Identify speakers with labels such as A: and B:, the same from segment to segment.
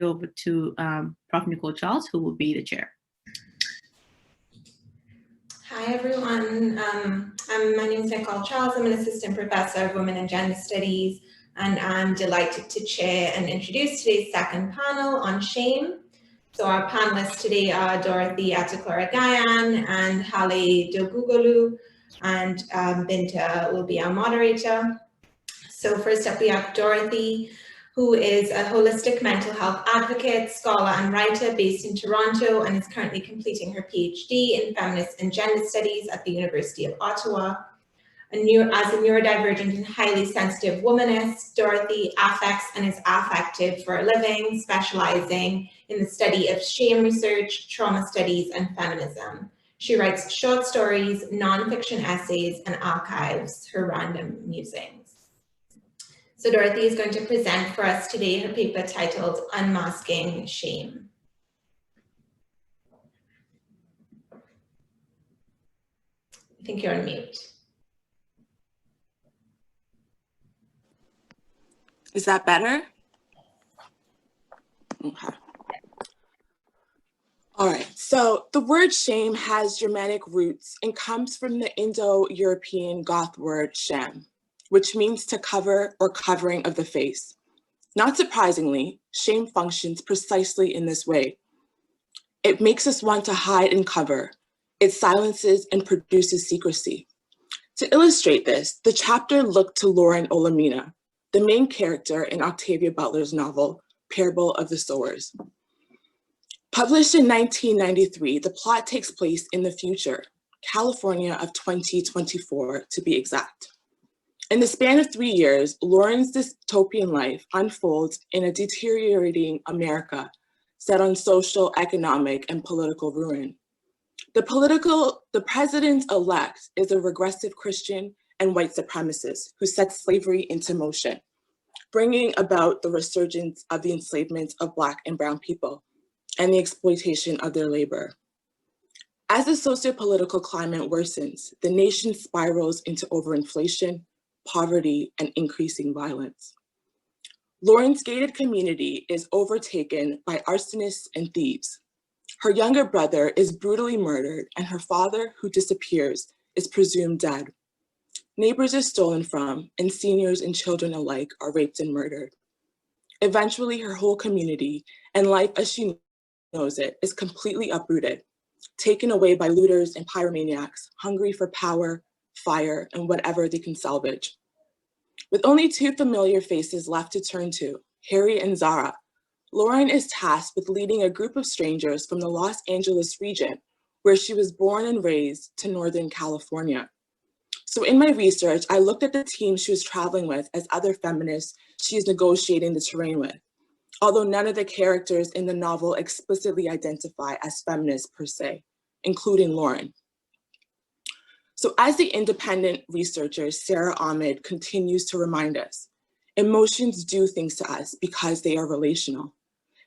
A: over to Prof. Nicole Charles, who will be the chair.
B: Hi, everyone. My name is Nicole Charles. I'm an assistant professor of Women and Gender Studies, and I'm delighted to chair and introduce today's second panel on shame. So our panelists today are Dorothy Attakora-Gyan and Hale Doguoglu, and Binta will be our moderator. So first up, we have Dorothy, who is a holistic mental health advocate, scholar, and writer based in Toronto, and is currently completing her PhD in feminist and gender studies at the University of Ottawa. As a neurodivergent and highly sensitive womanist, Dorothy affects and is affective for a living, specializing in the study of shame research, trauma studies, and feminism. She writes short stories, nonfiction essays, and archives her random musings. So Dorothy is going to present for us today her paper titled Unmasking Shame. I think you're on mute.
C: Is that better? Okay. All right, so the word shame has Germanic roots and comes from the Indo-European Goth word shem, which means to cover or covering of the face. Not surprisingly, shame functions precisely in this way. It makes us want to hide and cover. It silences and produces secrecy. To illustrate this, the chapter looked to Lauren Olamina, the main character in Octavia Butler's novel, Parable of the Sowers. Published in 1993, the plot takes place in the future, California of 2024 to be exact. In the span of 3 years, Lauren's dystopian life unfolds in a deteriorating America set on social, economic, and political ruin. The president-elect is a regressive Christian and white supremacist who sets slavery into motion, bringing about the resurgence of the enslavement of Black and Brown people and the exploitation of their labor. As the socio-political climate worsens, the nation spirals into overinflation, poverty, and increasing violence. Lauren's gated community is overtaken by arsonists and thieves. Her younger brother is brutally murdered, and her father, who disappears, is presumed dead. Neighbors are stolen from, and seniors and children alike are raped and murdered. Eventually, her whole community and life as she knows it is completely uprooted, taken away by looters and pyromaniacs, hungry for power, fire, and whatever they can salvage. With only 2 familiar faces left to turn to, Harry and Zara, Lauren is tasked with leading a group of strangers from the Los Angeles region, where she was born and raised, to Northern California. So in my research, I looked at the team she was traveling with as other feminists she is negotiating the terrain with, although none of the characters in the novel explicitly identify as feminists per se, including Lauren. So as the independent researcher, Sarah Ahmed, continues to remind us, emotions do things to us because they are relational.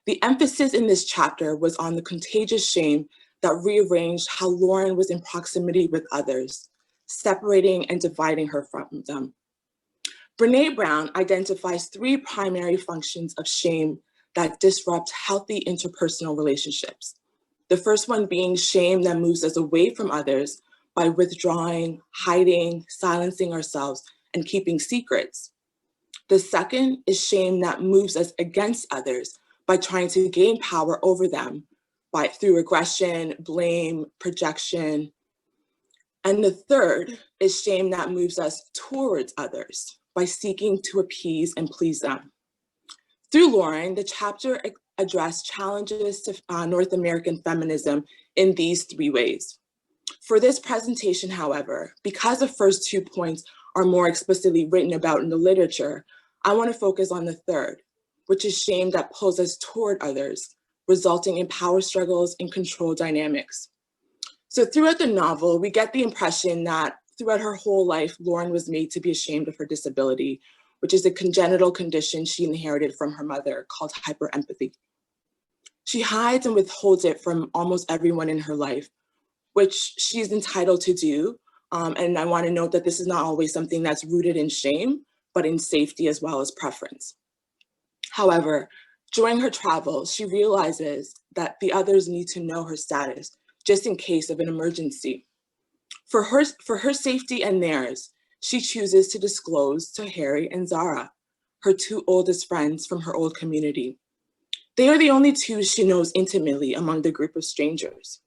C: The emphasis in this chapter was on the contagious shame that rearranged how Lauren was in proximity with others, separating and dividing her from them. Brené Brown identifies 3 primary functions of shame that disrupt healthy interpersonal relationships. The first one being shame that moves us away from others by withdrawing, hiding, silencing ourselves, and keeping secrets. The second is shame that moves us against others by trying to gain power over them through aggression, blame, projection. And the third is shame that moves us towards others by seeking to appease and please them. Through Lauren, the chapter addressed challenges to North American feminism in these 3 ways. For this presentation, however, because the first 2 points are more explicitly written about in the literature, I want to focus on the third, which is shame that pulls us toward others, resulting in power struggles and control dynamics. So throughout the novel, we get the impression that throughout her whole life, Lauren was made to be ashamed of her disability, which is a congenital condition she inherited from her mother called hyperempathy. She hides and withholds it from almost everyone in her life, which she's entitled to do. And I want to note that this is not always something that's rooted in shame, but in safety as well as preference. However, During her travels, she realizes that the others need to know her status just in case of an emergency. For her safety and theirs, she chooses to disclose to Harry and Zara, her two oldest friends from her old community. They are the only two she knows intimately among the group of strangers.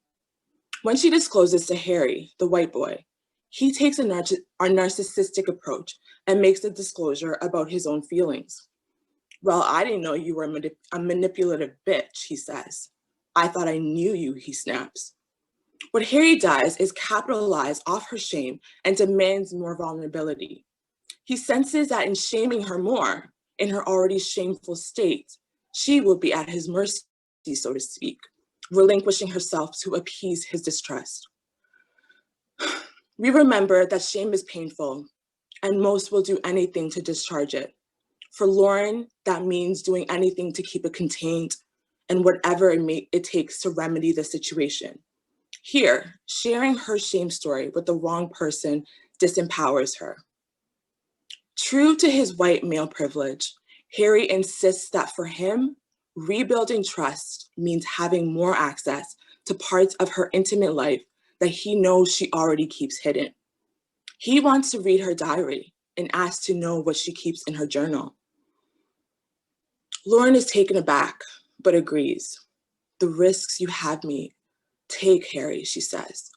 C: When she discloses to Harry, the white boy, he takes a narcissistic approach and makes a disclosure about his own feelings. Well, I didn't know you were a manipulative bitch, he says. I thought I knew you, he snaps. What Harry does is capitalize off her shame and demands more vulnerability. He senses that in shaming her more, in her already shameful state, she will be at his mercy, so to speak, relinquishing herself to appease his distrust. We remember that shame is painful, and most will do anything to discharge it. For Lauren, that means doing anything to keep it contained and whatever it takes to remedy the situation. Here, sharing her shame story with the wrong person disempowers her. True to his white male privilege, Harry insists that for him, rebuilding trust means having more access to parts of her intimate life that he knows she already keeps hidden. He wants to read her diary and asks to know what she keeps in her journal. Lauren is taken aback, but agrees. The risks you have me take, Harry, she says.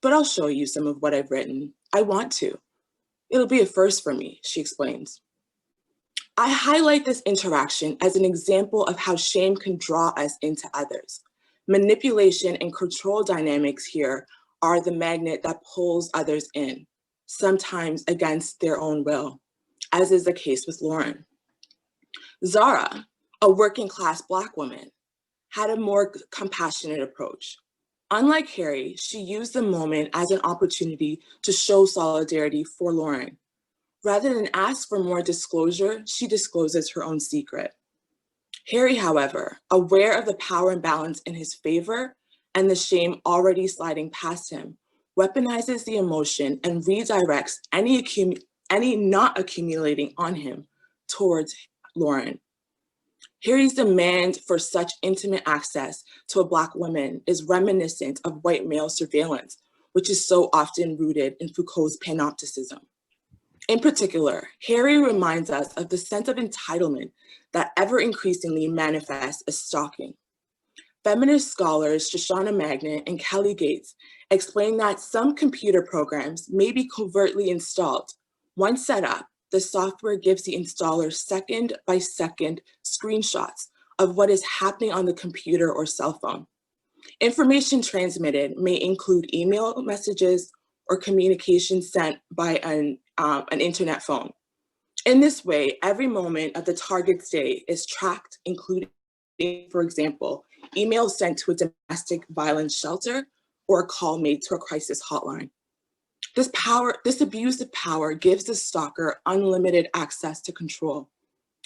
C: But I'll show you some of what I've written. I want to. It'll be a first for me, she explains. I highlight this interaction as an example of how shame can draw us into others. Manipulation and control dynamics here are the magnet that pulls others in, sometimes against their own will, as is the case with Lauren. Zara, a working class Black woman, had a more compassionate approach. Unlike Harry, she used the moment as an opportunity to show solidarity for Lauren. Rather than ask for more disclosure, she discloses her own secret. Harry, however, aware of the power imbalance in his favor and the shame already sliding past him, weaponizes the emotion and redirects any not accumulating on him towards Lauren. Harry's demand for such intimate access to a Black woman is reminiscent of white male surveillance, which is so often rooted in Foucault's panopticism. In particular, Harry reminds us of the sense of entitlement that ever increasingly manifests as stalking. Feminist scholars Shoshana Magnet and Kelly Gates explain that some computer programs may be covertly installed. Once set up, the software gives the installer second-by-second screenshots of what is happening on the computer or cell phone. Information transmitted may include email messages or communication sent by an internet phone. In this way, every moment of the target's day is tracked, including, for example, emails sent to a domestic violence shelter or a call made to a crisis hotline. This abuse of power gives the stalker unlimited access to control.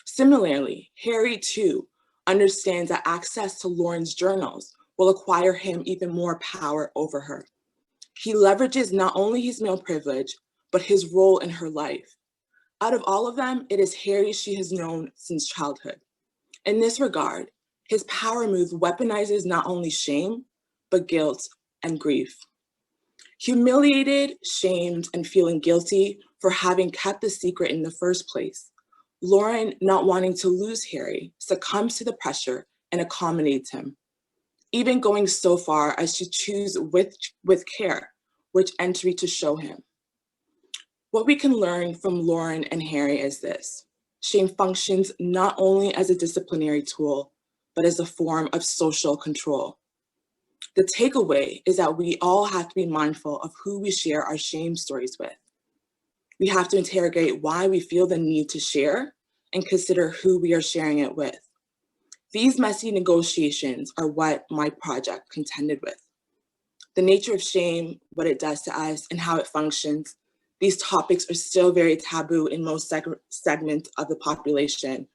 C: Similarly, Harry too understands that access to Lauren's journals will acquire him even more power over her. He leverages not only his male privilege, but his role in her life. Out of all of them, it is Harry she has known since childhood. In this regard, his power move weaponizes not only shame, but guilt and grief. Humiliated, shamed, and feeling guilty for having kept the secret in the first place, Lauren, not wanting to lose Harry, succumbs to the pressure and accommodates him, even going so far as to choose with care which entry to show him. What we can learn from Lauren and Harry is this: shame functions not only as a disciplinary tool, but as a form of social control. The takeaway is that we all have to be mindful of who we share our shame stories with. We have to interrogate why we feel the need to share and consider who we are sharing it with. These messy negotiations are what my project contended with. The nature of shame, what it does to us, and how it functions. These topics are still very taboo in most segments of the population,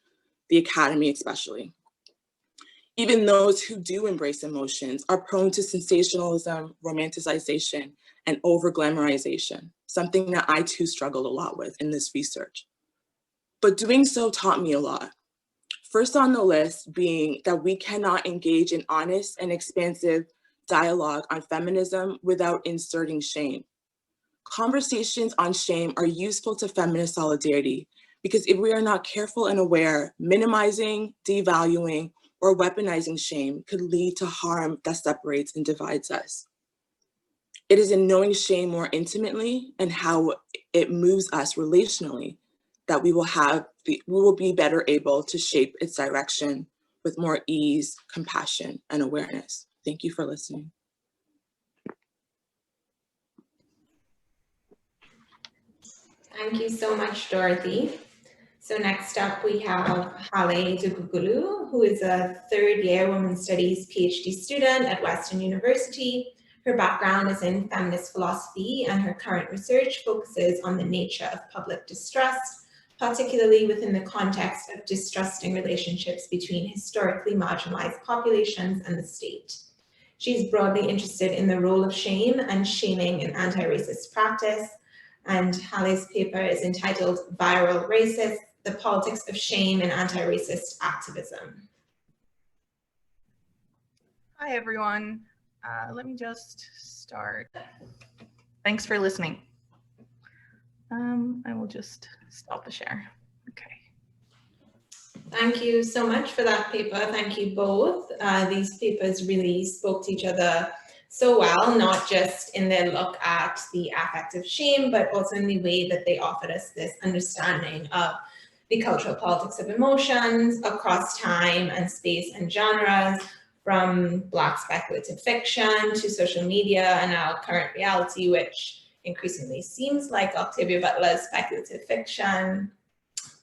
C: the academy especially. Even those who do embrace emotions are prone to sensationalism, romanticization, and over-glamorization, something that I too struggled a lot with in this research. But doing so taught me a lot. First on the list being that we cannot engage in honest and expansive dialogue on feminism without inserting shame. Conversations on shame are useful to feminist solidarity because if we are not careful and aware, minimizing, devaluing, or weaponizing shame could lead to harm that separates and divides us. It is in knowing shame more intimately and how it moves us relationally that we will be better able to shape its direction with more ease, compassion, and awareness. Thank you for listening.
B: Thank you so much, Dorothy. So next up we have Hale Doguoglu, who is a third-year Women's Studies PhD student at Western University. Her background is in feminist philosophy, and her current research focuses on the nature of public distrust, particularly within the context of distrusting relationships between historically marginalized populations and the state. She's broadly interested in the role of shame and shaming in anti-racist practice, and Hale's paper is entitled Viral Racist: The Politics of Shame in Anti-Racist Activism.
D: Hi, everyone. Let me just start. Thanks for listening. I will just stop the share. Okay.
B: Thank you so much for that paper. Thank you both. These papers really spoke to each other so well, not just in their look at the affect of shame, but also in the way that they offered us this understanding of the cultural politics of emotions across time and space and genres, from Black speculative fiction to social media and our current reality, which increasingly seems like Octavia Butler's speculative fiction,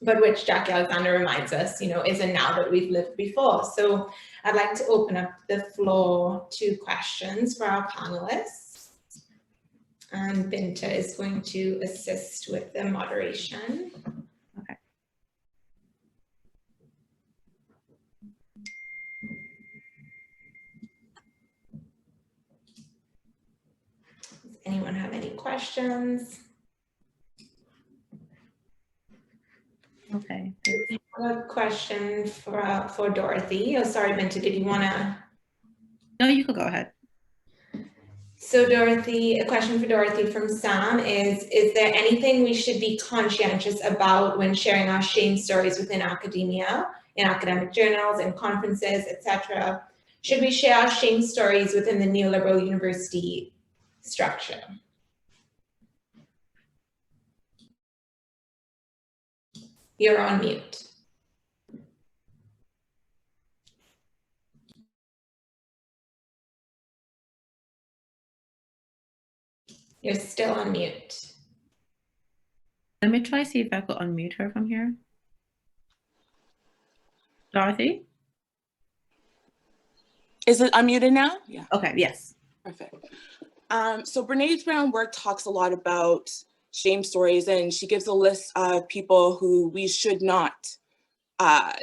B: but which Jackie Alexander reminds us, is a now that we've lived before. So I'd like to open up the floor to questions for our panelists. And Binta is going to assist with the moderation.
A: Okay.
B: Does anyone have any questions?
A: Okay.
B: A question for Dorothy. Oh, sorry, Binta, did you want to?
A: No, you could go ahead.
B: So Dorothy, a question for Dorothy from Sam is there anything we should be conscientious about when sharing our shame stories within academia, in academic journals, in conferences, etc.? Should we share our shame stories within the neoliberal university structure? You're on mute. You're still on mute.
A: Let me try see if I could unmute her from here. Dorothy?
C: Is it unmuted now? Yeah.
A: Okay, yes.
C: Perfect. So Brené Brown's work talks a lot about shame stories, and she gives a list of people who we should not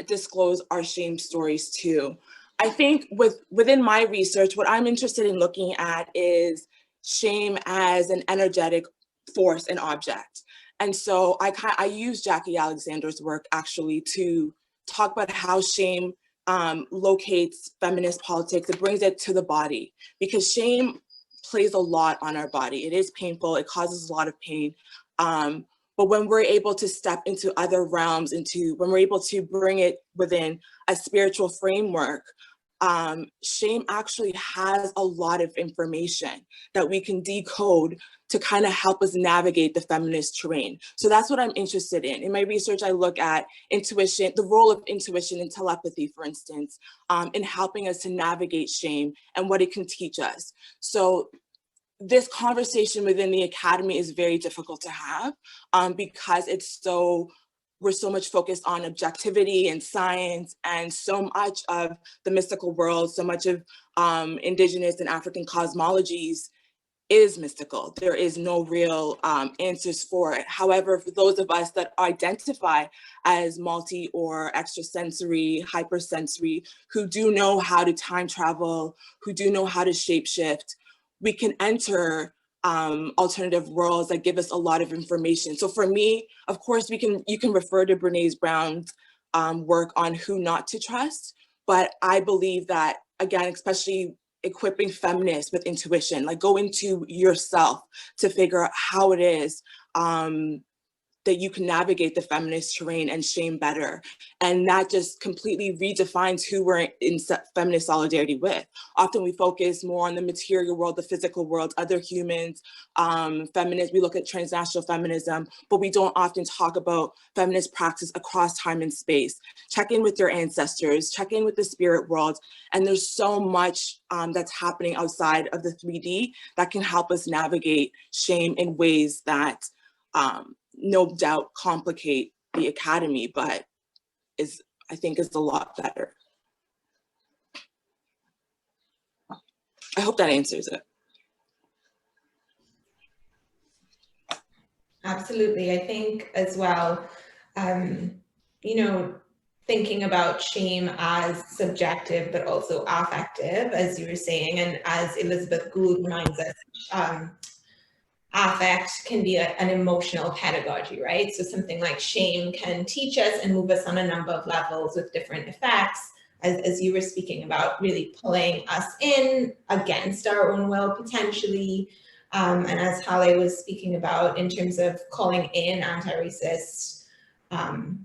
C: disclose our shame stories to. I think within my research, what I'm interested in looking at is shame as an energetic force and object. And so I use Jackie Alexander's work actually to talk about how shame locates feminist politics. It brings it to the body, because shame plays a lot on our body. It is painful, it causes a lot of pain. But when we're able to step into other realms, when we're able to bring it within a spiritual framework, shame actually has a lot of information that we can decode to kind of help us navigate the feminist terrain. So that's what I'm interested in. In my research, I look at intuition, the role of intuition and telepathy, for instance, in helping us to navigate shame and what it can teach us. So this conversation within the academy is very difficult to have because we're so much focused on objectivity and science, and so much of the mystical world, so much of Indigenous and African cosmologies is mystical. There is no real answers for it. However, for those of us that identify as multi or extrasensory, hypersensory, who do know how to time travel, who do know how to shapeshift, we can enter alternative worlds that give us a lot of information. So for me, of course, you can refer to Brené Brown's work on who not to trust. But I believe that, again, especially equipping feminists with intuition, like go into yourself to figure out how it is that you can navigate the feminist terrain and shame better. And that just completely redefines who we're in feminist solidarity with. Often we focus more on the material world, the physical world, other humans, feminists, we look at transnational feminism, but we don't often talk about feminist practice across time and space. Check in with your ancestors, check in with the spirit world. And there's so much that's happening outside of the 3D that can help us navigate shame in ways that no doubt complicate the academy, but I think is a lot better. I hope that answers it.
B: Absolutely. I think as well, you know, thinking about shame as subjective, but also affective, as you were saying, and as Elizabeth Gould reminds us, affect can be an emotional pedagogy, right? So something like shame can teach us and move us on a number of levels with different effects, as you were speaking about, really pulling us in against our own will potentially. And as Hale was speaking about in terms of calling in anti-racist,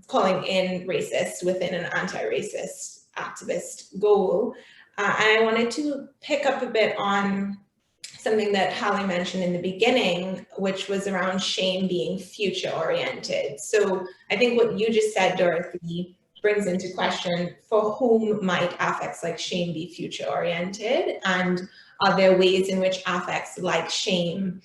B: calling in racist within an anti-racist activist goal. And I wanted to pick up a bit on something that Hale mentioned in the beginning, which was around shame being future oriented. So I think what you just said, Dorothy, brings into question, for whom might affects like shame be future oriented? And are there ways in which affects like shame,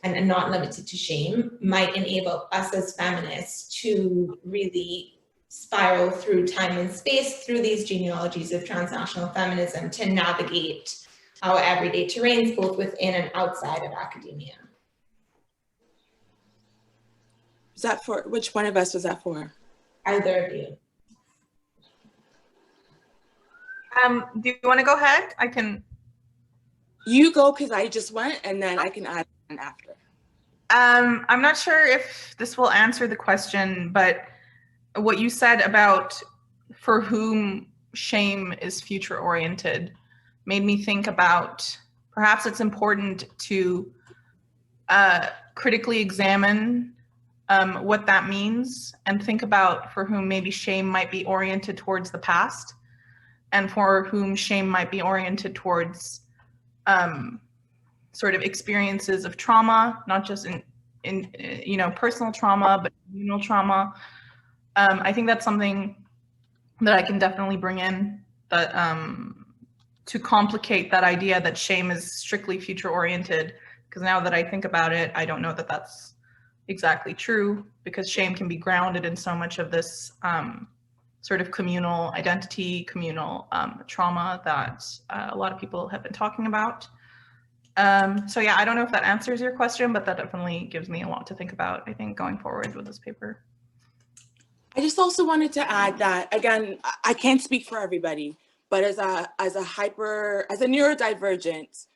B: and not limited to shame, might enable us as feminists to really spiral through time and space through these genealogies of transnational feminism to navigate our everyday terrains, both within and outside of academia?
C: Was that for, which one of us was that for?
B: Either of you.
D: Do you want to go ahead? I can.
C: You go, because I just went, and then I can add one after.
D: I'm not sure if this will answer the question, but what you said about for whom shame is future oriented made me think about perhaps it's important to critically examine what that means and think about for whom maybe shame might be oriented towards the past and for whom shame might be oriented towards sort of experiences of trauma, not just in you know, personal trauma, but communal trauma. I think that's something that I can definitely bring in, that to complicate that idea that shame is strictly future oriented, because now that I think about it, I don't know that that's exactly true, because shame can be grounded in so much of this sort of communal identity, communal trauma that a lot of people have been talking about. So yeah, I don't know if that answers your question, but that definitely gives me a lot to think about, I think, going forward with this paper.
C: I just also wanted to add that, again, I can't speak for everybody, but as a neurodivergent,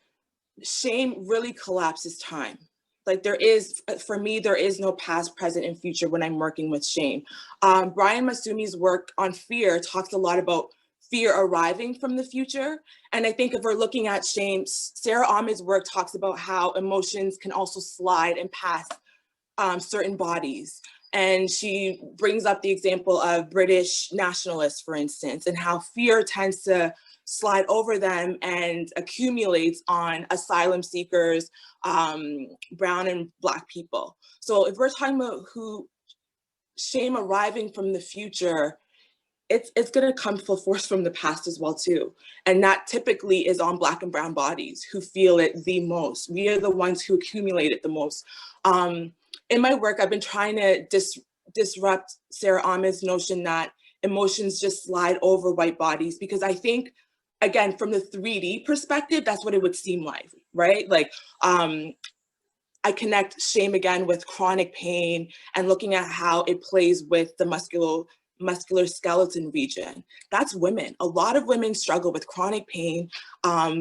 C: shame really collapses time. Like there is, for me, there is no past, present, and future when I'm working with shame. Brian Masumi's work on fear talks a lot about fear arriving from the future. And I think if we're looking at shame, Sarah Ahmed's work talks about how emotions can also slide and pass certain bodies. And she brings up the example of British nationalists, for instance, and how fear tends to slide over them and accumulates on asylum seekers, brown and Black people. So if we're talking about who shame arriving from the future, it's going to come full force from the past as well too. And that typically is on Black and brown bodies who feel it the most. We are the ones who accumulate it the most. In my work, I've been trying to disrupt Sarah Ahmed's notion that emotions just slide over white bodies, because I think, again, from the 3D perspective, that's what it would seem like, right? Like, I connect shame again with chronic pain and looking at how it plays with the muscular skeleton region. That's women. A lot of women struggle with chronic pain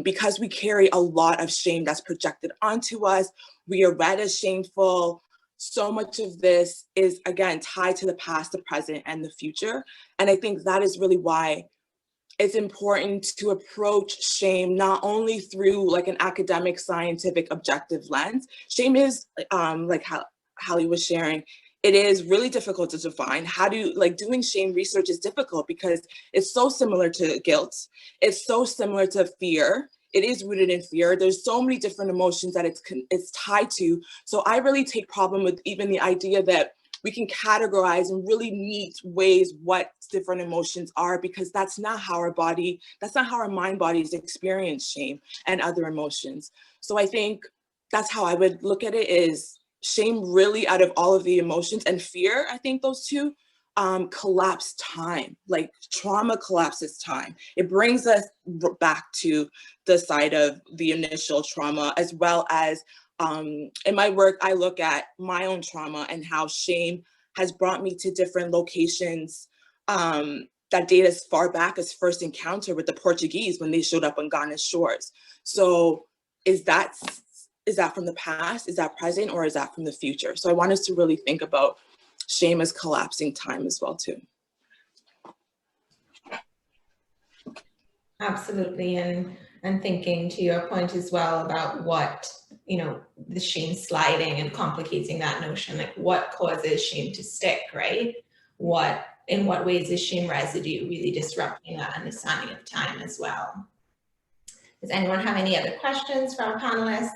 C: because we carry a lot of shame that's projected onto us. We are read as shameful. so much of this is, again, tied to the past, the present, and the future. And I think that is really why it's important to approach shame not only through like an academic, scientific, objective lens. Shame is, like how Hale was sharing, it is really difficult to define. Doing shame research is difficult because it's so similar to guilt. It's so similar to fear. It is rooted in fear. There's so many different emotions that it's tied to. So I really take problem with even the idea that we can categorize and really neat ways what different emotions are, because that's not how our mind bodies experience shame and other emotions. So I think that's how I would look at it, is shame really, out of all of the emotions, and fear, I think those two collapse time. Like trauma collapses time. It brings us back to the side of the initial trauma, as well as in my work, I look at my own trauma and how shame has brought me to different locations that date as far back as first encounter with the Portuguese when they showed up on Ghana's shores. So is that from the past? Is that present? Or is that from the future? So I want us to really think about shame as collapsing time as well too.
B: Absolutely, and thinking to your point as well about what, the shame sliding and complicating that notion, like what causes shame to stick, right? In what ways is shame residue really disrupting that understanding of time as well? Does anyone have any other questions for our panelists?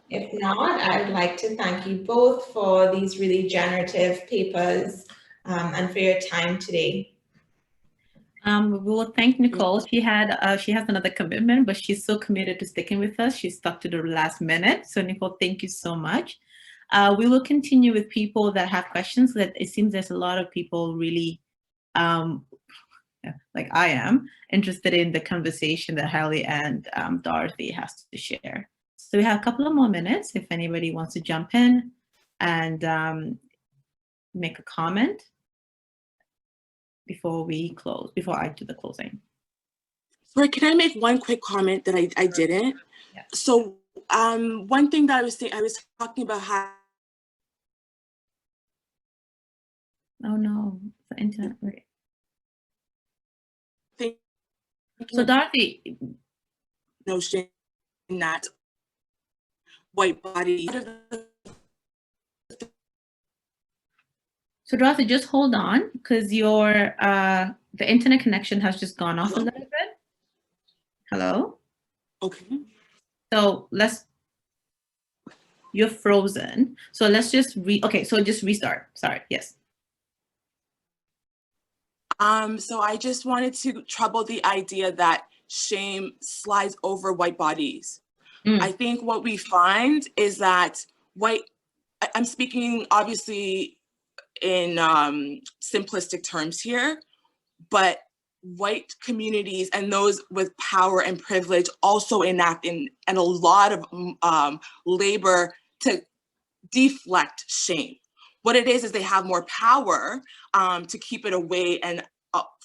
B: If not, I'd like to thank you both for these really generative papers and for your time today.
A: We will thank Nicole. She has another commitment, but she's so committed to sticking with us. She stuck to the last minute. So Nicole, thank you so much. We will continue with people that have questions. That it seems there's a lot of people really, like I am, interested in the conversation that Hale and Dorothy has to share. So we have a couple of more minutes if anybody wants to jump in and make a comment before we close, before I do the closing.
C: Sorry, can I make one quick comment that I didn't?
A: Yeah.
C: So one thing that I was talking about how.
A: Oh no, the internet. Wait. So
C: So
A: Dorothy.
C: notion that white body.
A: So Dorothy, just hold on, because your the internet connection has just gone off a little bit. Hello?
C: Okay.
A: So you're frozen. So let's just okay, so just restart. Sorry, yes.
C: So I just wanted to trouble the idea that shame slides over white bodies. I think what we find is that I'm speaking obviously in simplistic terms here, but white communities and those with power and privilege also enact and a lot of labor to deflect shame. What it is they have more power to keep it away and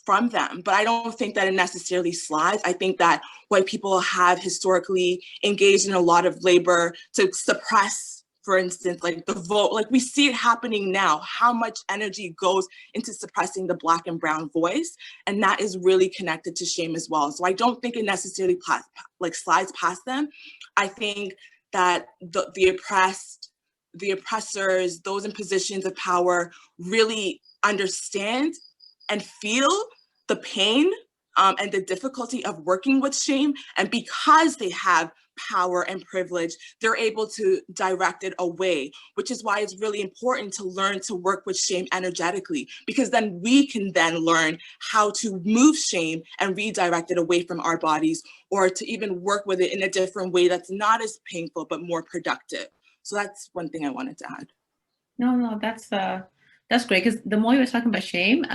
C: from them. But I don't think that it necessarily slides. I think that white people have historically engaged in a lot of labor to suppress, for instance, like the vote. Like we see it happening now, how much energy goes into suppressing the Black and brown voice. And that is really connected to shame as well. So I don't think it necessarily slides past them. I think that the oppressed, the oppressors, those in positions of power really understand and feel the pain and the difficulty of working with shame. And because they have power and privilege, they're able to direct it away, which is why it's really important to learn to work with shame energetically, because then we can then learn how to move shame and redirect it away from our bodies, or to even work with it in a different way that's not as painful, but more productive. So that's one thing I wanted to add.
A: No, that's great, because the more you're talking about shame,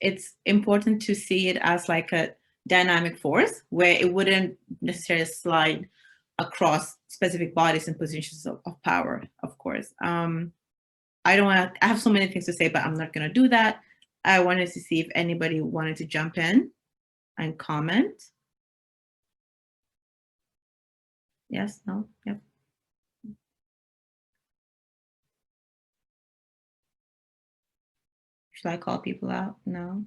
A: it's important to see it as like a dynamic force where it wouldn't necessarily slide across specific bodies and positions of power, of course. I have so many things to say, but I'm not going to do that. I wanted to see if anybody wanted to jump in and comment. Yes, no, yep. Should I call people out? No.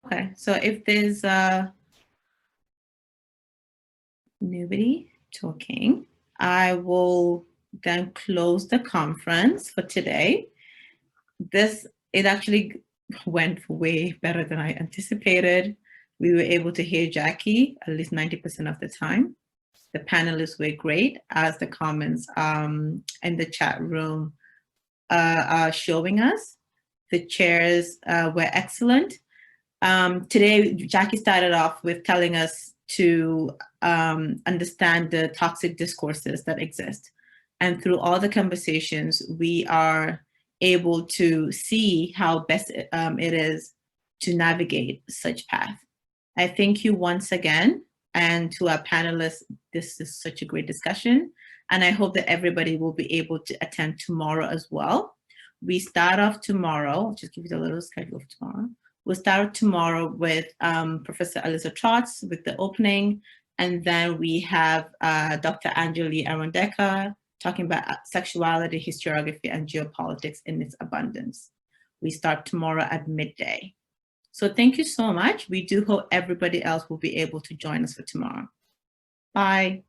A: Okay, so if there's nobody talking, I will then close the conference for today. It actually went way better than I anticipated. We were able to hear Jackie at least 90% of the time. The panelists were great, as the comments in the chat room are showing us. The chairs were excellent. Today, Jackie started off with telling us to understand the toxic discourses that exist. And through all the conversations, we are able to see how best it is to navigate such path. I thank you once again. And to our panelists, this is such a great discussion. And I hope that everybody will be able to attend tomorrow as well. We start off tomorrow. I'll just give you the little schedule of tomorrow. We'll start tomorrow with Professor Alyssa Trotz with the opening. And then we have Dr. Anjali Arondeka talking about sexuality, historiography, and geopolitics in its abundance. We start tomorrow at midday. So thank you so much. We do hope everybody else will be able to join us for tomorrow. Bye.